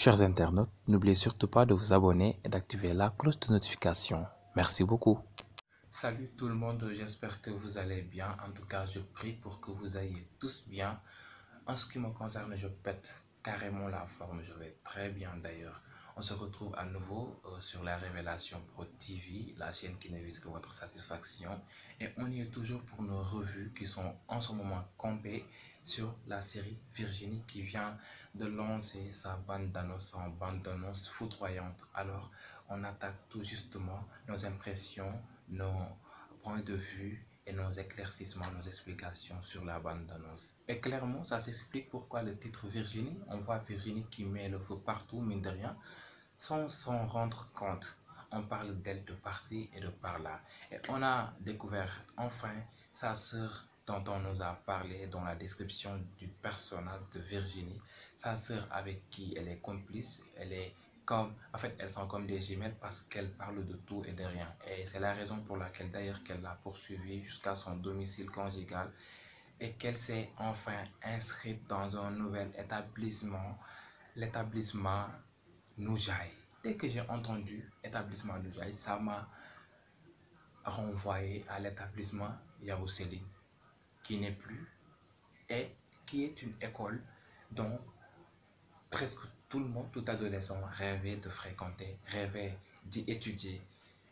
Chers internautes, n'oubliez surtout pas de vous abonner et d'activer la cloche de notification. Merci beaucoup. Salut tout le monde, j'espère que vous allez bien. En tout cas, je prie pour que vous ayez tous bien. En ce qui me concerne, je pète carrément la forme. Je vais très bien d'ailleurs. On se retrouve à nouveau sur la Révélation Pro TV, la chaîne qui ne vise que votre satisfaction. Et on y est toujours pour nos revues qui sont en ce moment campées sur la série Virginie qui vient de lancer sa bande-annonce en bande-annonce foudroyante. Alors, on attaque tout justement nos impressions, nos points de vue et nos éclaircissements, nos explications sur la bande-annonce. Et clairement, ça s'explique pourquoi le titre Virginie. On voit Virginie qui met le feu partout, mine de rien, sans s'en rendre compte. On parle d'elle de par-ci et de par-là. Et on a découvert enfin sa sœur dont on nous a parlé dans la description du personnage de Virginie. Sa sœur avec qui elle est complice, elle est comme, en fait, elles sont comme des jumelles parce qu'elles parlent de tout et de rien. Et c'est la raison pour laquelle d'ailleurs qu'elle l'a poursuivi jusqu'à son domicile conjugal et qu'elle s'est enfin inscrite dans un nouvel établissement, l'établissement Noujaï. Dès que j'ai entendu établissement Noujaï, ça m'a renvoyé à l'établissement Yabou Selim, qui n'est plus et qui est une école dont presque tout le monde, tout adolescent, rêvait de fréquenter, rêvait d'y étudier.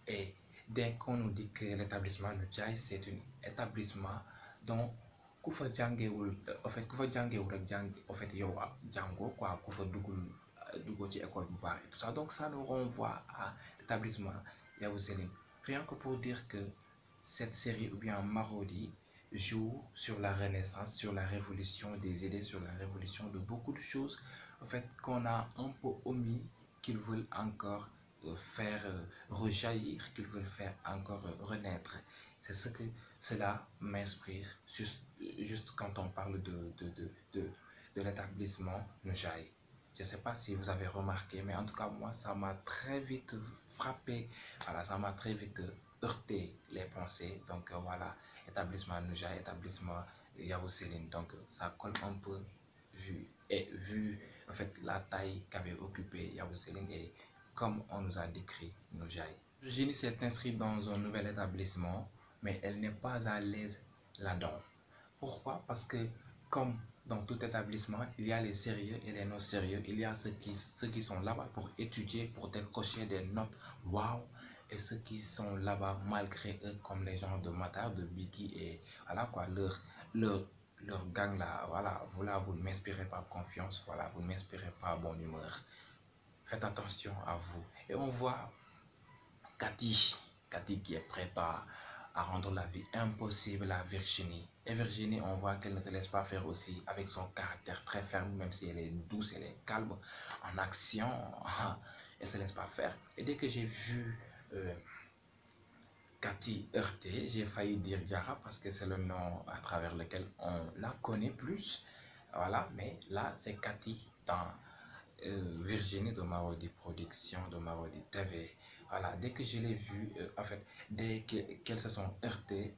Et dès qu'on nous dit que l'établissement Noujaï, c'est un établissement dont Koufa jàngewul en fait Koufa jàngewul rek jàng en fait yow jàngo quoi Koufa dugg ci école bu baax et tout ça. Donc ça nous renvoie à l'établissement Yavuz Selim. Rien que pour dire que cette série ou bien Marodi joue sur la renaissance, sur la révolution des idées, sur la révolution de beaucoup de choses en fait qu'on a un peu omis, qu'ils veulent encore faire rejaillir, qu'ils veulent faire encore renaître. C'est ce que cela m'inspire juste quand on parle de l'établissement Noujaï. Je ne sais pas si vous avez remarqué, mais en tout cas, moi, ça m'a très vite frappé. Voilà, ça m'a très vite heurté les pensées. Donc voilà, établissement Noujaï, établissement Yavuz Selim. Donc ça colle un peu vu en fait la taille qu'avait occupé Yavuz Selim et comme on nous a décrit Noujaï. Virginie s'est inscrite dans un nouvel établissement, mais elle n'est pas à l'aise là-dedans. Pourquoi? Parce que comme dans tout établissement, il y a les sérieux et les non sérieux. Il y a ceux qui sont là-bas pour étudier, pour décrocher des notes waouh, et ceux qui sont là-bas malgré eux, comme les gens de Matar, de Biggie et voilà quoi, leur gang là, voilà, vous ne m'inspirez pas confiance, voilà, vous ne m'inspirez pas bonne humeur. Faites attention à vous. Et on voit Cathy qui est prête à rendre la vie impossible à Virginie. Et Virginie, on voit qu'elle ne se laisse pas faire aussi avec son caractère très ferme, même si elle est douce, elle est calme en action, elle ne se laisse pas faire. Et dès que j'ai vu Cathy heurtée, j'ai failli dire Diarra parce que c'est le nom à travers lequel on la connaît plus. Voilà, mais là c'est Cathy dans Virginie de Marodi Production, de Marodi TV. Voilà, dès que je l'ai vu, en fait, dès qu'elles se sont heurtées,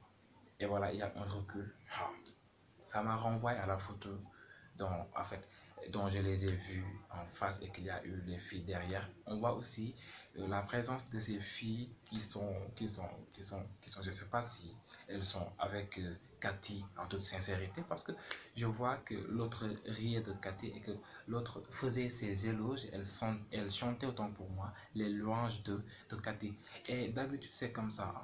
et voilà, il y a un recul. Ça m'a renvoyé à la photo en fait, dont je les ai vues en face et qu'il y a eu les filles derrière. On voit aussi la présence de ces filles je ne sais pas si elles sont avec Cathy en toute sincérité, parce que je vois que l'autre riait de Cathy et que l'autre faisait ses éloges, elle chantait autant pour moi les louanges de Cathy. Et d'habitude c'est comme ça.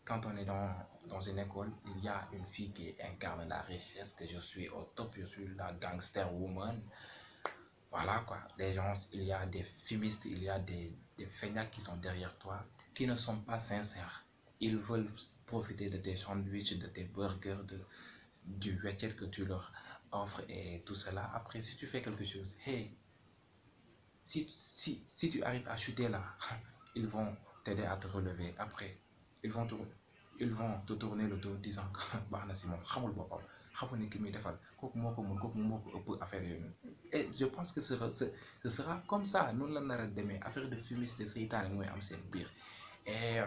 Quand on est dans une école, il y a une fille qui incarne la richesse, que je suis au top, je suis la gangster woman. Voilà quoi, les gens, il y a des fumistes, il y a des feignants qui sont derrière toi, qui ne sont pas sincères. Ils veulent profiter de tes sandwichs, de tes burgers, du week-end que tu leur offres et tout cela. Après, si tu fais quelque chose, hey, si tu arrives à chuter là, ils vont t'aider à te relever. Après, ils vont te tourner le dos disant que baax na si moom xamul boppam xamul ne ki muy defal kooku moo ko mën kooku moo ko ëpp affaire yooyu. Et je pense que ce sera comme ça noonu la nar a demee affaire de fumiste seytaane mooy am seen biir. Et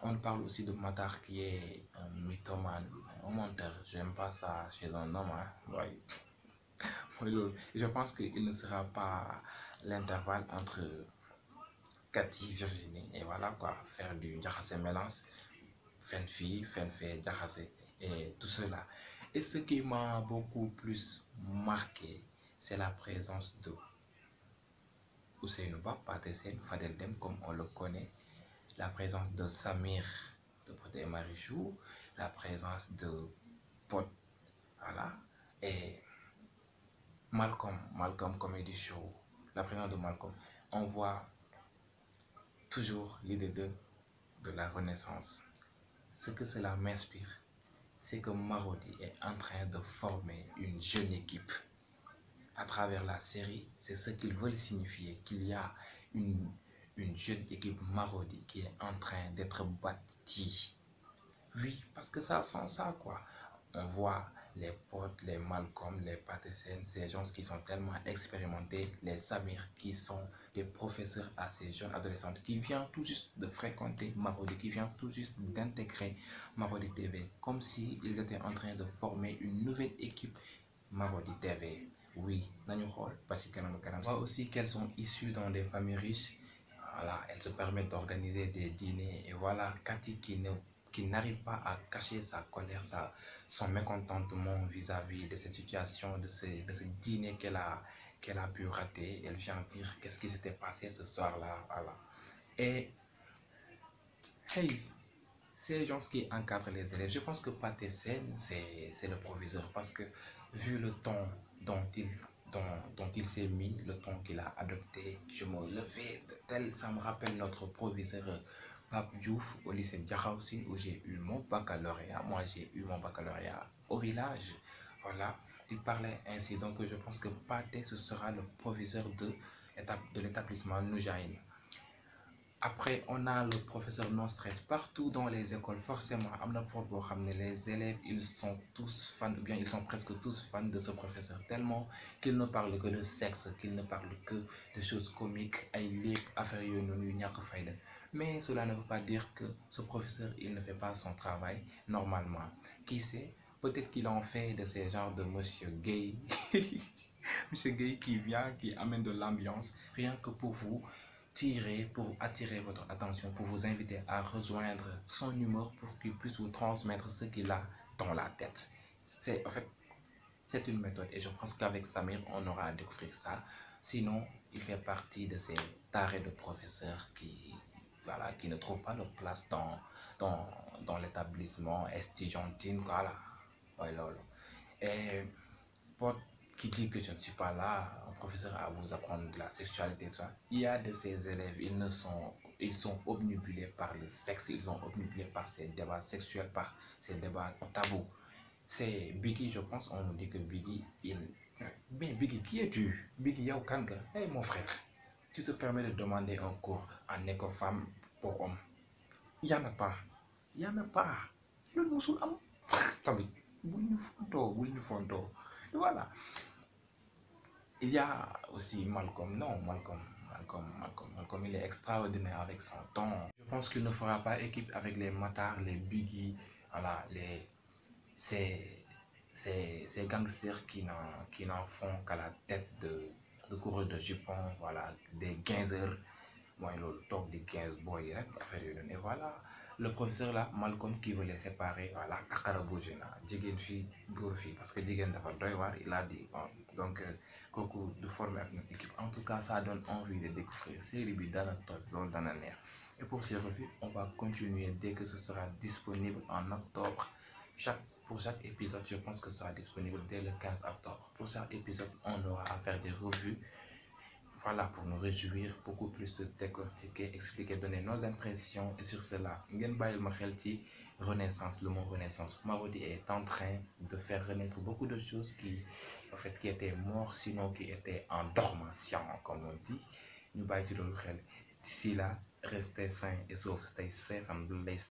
on parle aussi de Matar qui est un mythomane, un menteur. J'aime pas ça chez un homme, hein. Ouais. Je pense qu'il ne sera pas l'intervalle entre Cathy, Virginie, et voilà quoi, faire du jaxase mélange, fen fille, fen fait, jaxase, et tout cela. Et ce qui m'a beaucoup plus marqué, c'est la présence de Ousseynou Ba, Pathé Sène, Fadel Dème, comme on le connaît, la présence de Samir de Pod et Marichou, la présence de Pod, voilà, et Malcolm Comedy Show, la présence de Malcolm. On voit toujours l'idée de la Renaissance. Ce que cela m'inspire, c'est que Marodi est en train de former une jeune équipe. À travers la série, c'est ce qu'ils veulent signifier, qu'il y a une jeune équipe Marodi qui est en train d'être bâtie. Oui, parce que ça sent ça, quoi. On voit les potes, les Malcolm, les Patterson, ces gens qui sont tellement expérimentés, les Samir qui sont des professeurs à ces jeunes adolescentes qui viennent tout juste de fréquenter Marodi, qui viennent tout juste d'intégrer Marodi TV, comme s'ils étaient en train de former une nouvelle équipe Marodi TV. Oui, parce que on voit aussi qu'elles sont issues dans des familles riches. Voilà, elles se permettent d'organiser des dîners. Et voilà, Cathy qui n'arrive pas à cacher sa colère, son mécontentement vis-à-vis de cette situation, de ce dîner qu'elle a pu rater. Elle vient dire qu'est-ce qui s'était passé ce soir-là. Voilà. Et, hey, ces gens qui encadrent les élèves, je pense que Pathé Sène, c'est le proviseur parce que vu le ton dont il s'est mis, le ton qu'il a adopté, je me levais de tel, ça me rappelle notre proviseur Pape Diouf au lycée Djakhaousine où j'ai eu mon baccalauréat. Moi, j'ai eu mon baccalauréat au village. Voilà, il parlait ainsi. Donc, je pense que Pathé, ce sera le proviseur de l'établissement Noujaïn. Après, on a le professeur non stress. Partout dans les écoles, forcément, les élèves, ils sont tous fans, ou bien ils sont presque tous fans de ce professeur, tellement qu'il ne parle que de sexe, qu'il ne parle que de choses comiques, mais cela ne veut pas dire que ce professeur, il ne fait pas son travail normalement. Qui sait, peut-être qu'il en fait de ces genres de monsieur gay, monsieur gay qui vient, qui amène de l'ambiance, rien que pour vous pour attirer votre attention, pour vous inviter à rejoindre son humour pour qu'il puisse vous transmettre ce qu'il a dans la tête. En fait, c'est une méthode et je pense qu'avec Samir, on aura à découvrir ça. Sinon, il fait partie de ces tarés de professeurs voilà, qui ne trouvent pas leur place dans l'établissement estudiantine. Voilà. Et pour qui dit que je ne suis pas là, un professeur à vous apprendre de la sexualité, tout ça. Il y a de ces élèves, ils sont obnubilés par le sexe, ils sont obnubilés par ces débats sexuels, par ces débats tabous. C'est Biggie, je pense, on nous dit que Biggie, Mais Biggie, qui es-tu? Biggie Yaukanga, hey mon frère, tu te permets de demander un cours en écofemme pour hommes. Il n'y en a pas. Il n'y en a pas. Le moussoul am. Tamit, voilà. Il y a aussi Malcolm. Non, Malcolm, il est extraordinaire avec son ton. Je pense qu'il ne fera pas équipe avec les Matar, les Biggie, voilà, ces gangsters qui n'en font qu'à la tête de coureurs de jupons, voilà, des 15 heures. Moi, le top des 15 boys, et voilà, le professeur là, Malcolm qui veut les séparer, voilà, takara bougena, jigen fi, gour fi, parce que jigen dafa doy war, il a dit, bon, donc, Coco de former une équipe. En tout cas, ça donne envie de découvrir série bi dans la nerf. Et pour ces revues, on va continuer dès que ce sera disponible en octobre. Pour chaque épisode, je pense que ce sera disponible dès le 15 octobre. Pour chaque épisode, on aura à faire des revues. Voilà, pour nous réjouir, beaucoup plus décortiquer, expliquer, donner nos impressions. Et sur cela, Renaissance, le mot Renaissance. Marodi est en train de faire renaître beaucoup de choses qui étaient mortes, sinon qui étaient en dormation, comme on dit. D'ici là, restez sains et saufs, stay safe and blessed.